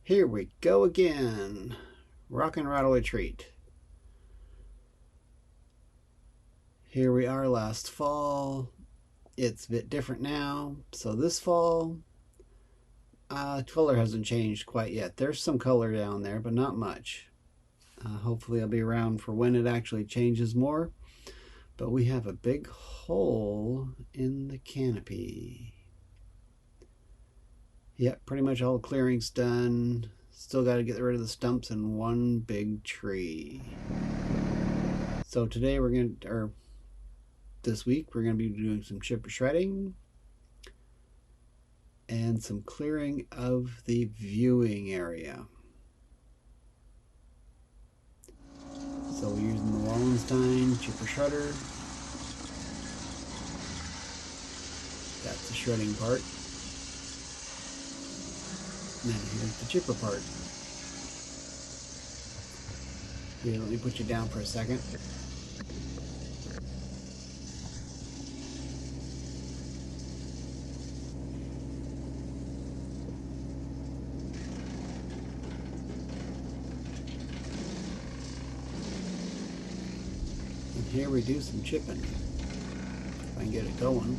Here we go again. Rock and rattle retreat. Here we are last fall. It's a bit different now. So this fall, color hasn't changed quite yet. There's some color down there, but not much. Hopefully I'll be around for when it actually changes more. But we have a big hole in the canopy. Yep, pretty much all clearing's done. Still got to get rid of the stumps and one big tree. So today this week we're going to be doing some chipper shredding and some clearing of the viewing area. So we're using the Wallenstein chipper shredder. That's the shredding part. Now here's the chipper part. Here, let me put you down for a second. And here we do some chipping. If I can get it going.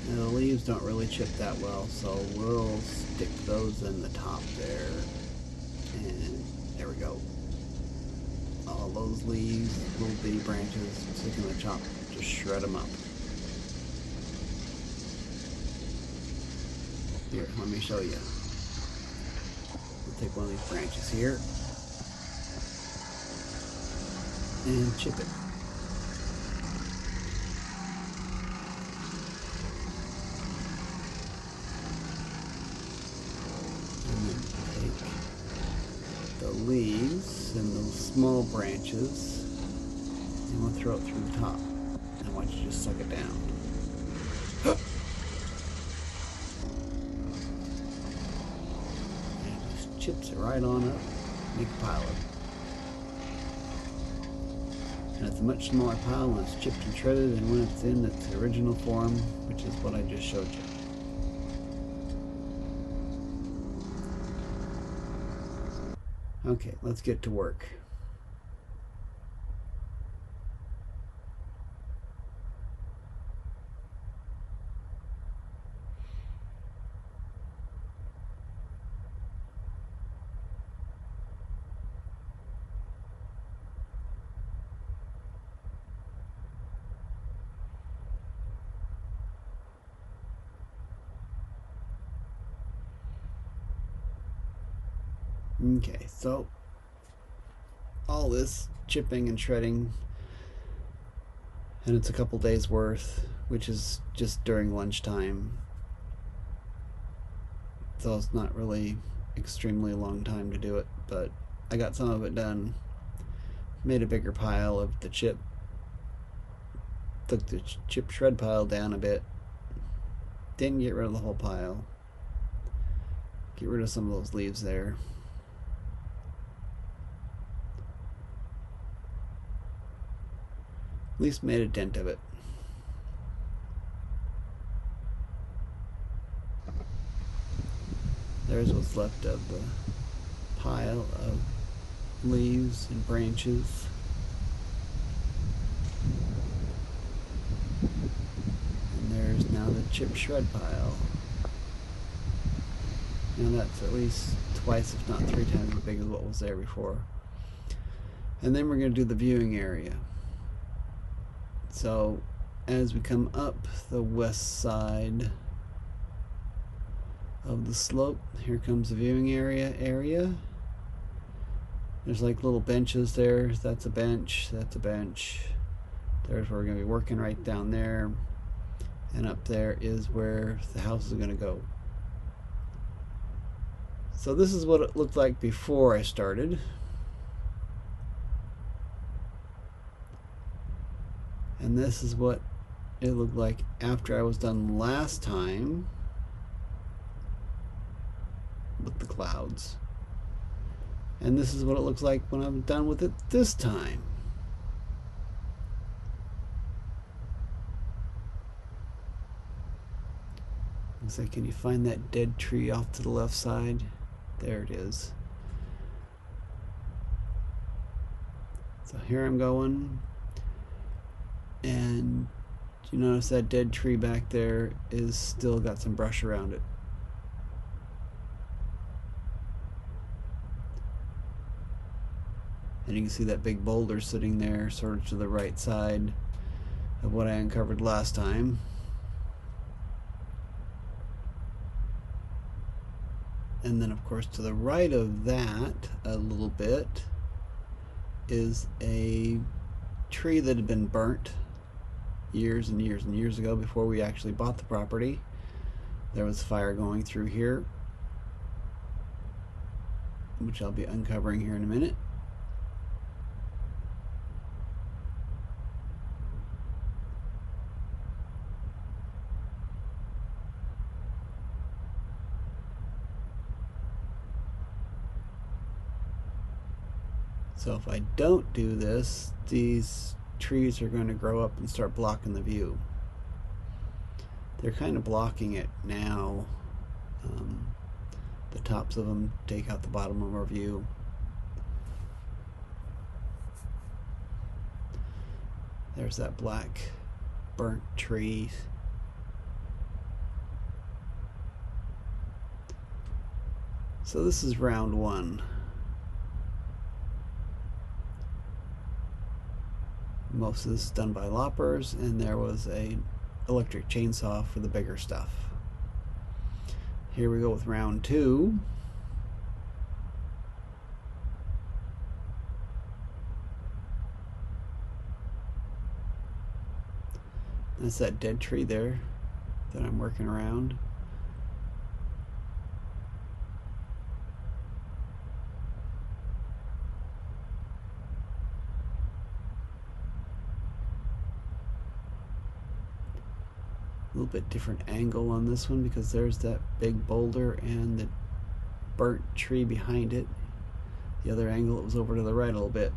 And the leaves don't really chip that well, so we'll stick those in the top there. And there we go. All those leaves, little bitty branches, stick in the top, just shred them up. Here, let me show you. We'll take one of these branches here and chip it. Leaves and those small branches, and we'll throw it through the top. I want you to just suck it down. And it just chips it right on up, make a pile of it. And it's a much smaller pile when it's chipped and shredded than when it's in its original form, which is what I just showed you. Okay, let's get to work. Okay, so all this chipping and shredding, and it's a couple days worth, which is just during lunchtime, so it's not really extremely long time to do it, but I got some of it done. Made a bigger pile of the chip, took the chip shred pile down a bit, didn't get rid of the whole pile, get rid of some of those leaves there. At least made a dent of it. There's what's left of the pile of leaves and branches. And there's now the chip shred pile. Now that's at least twice, if not 3 times as big as what was there before. And then we're going to do the viewing area. So as we come up the west side of the slope, here comes the viewing area. There's like little benches there. That's a bench, that's a bench. There's where we're going to be working, right down there. And up there is where the house is going to go. So this is what it looked like before I started. And this is what it looked like after I was done last time with the clouds. And this is what it looks like when I'm done with it this time. Looks like, can you find that dead tree off to the left side? There it is. So here I'm going, and you notice that dead tree back there is still got some brush around it. And you can see that big boulder sitting there sort of to the right side of what I uncovered last time. And then of course to the right of that a little bit is a tree that had been burnt years and years and years ago before we actually bought the property. There was fire going through here, which I'll be uncovering here in a minute. So if I don't do this, these trees are going to grow up and start blocking the view. They're kind of blocking it now. The tops of them take out the bottom of our view. There's that black burnt tree. So this is round one. Most of this is done by loppers, and there was a electric chainsaw for the bigger stuff. Here we go with round two. That's that dead tree there that I'm working around. A little bit different angle on this one because there's that big boulder and the burnt tree behind it. The other angle, it was over to the right a little bit.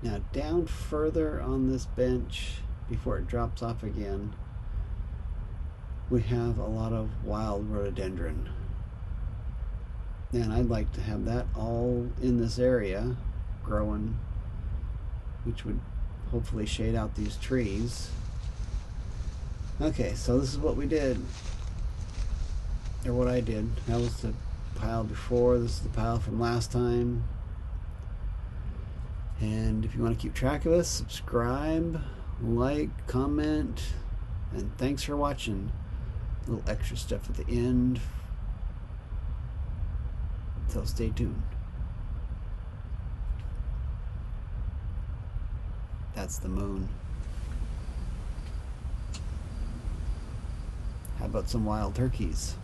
Now down further on this bench, before it drops off again, we have a lot of wild rhododendron. And I'd like to have that all in this area growing, which would hopefully shade out these trees. Okay, so this is what we did, or what I did. That was the pile before, this is the pile from last time. And if you want to keep track of us, subscribe, like, comment, and thanks for watching. A little extra stuff at the end, so stay tuned. That's the moon. How about some wild turkeys?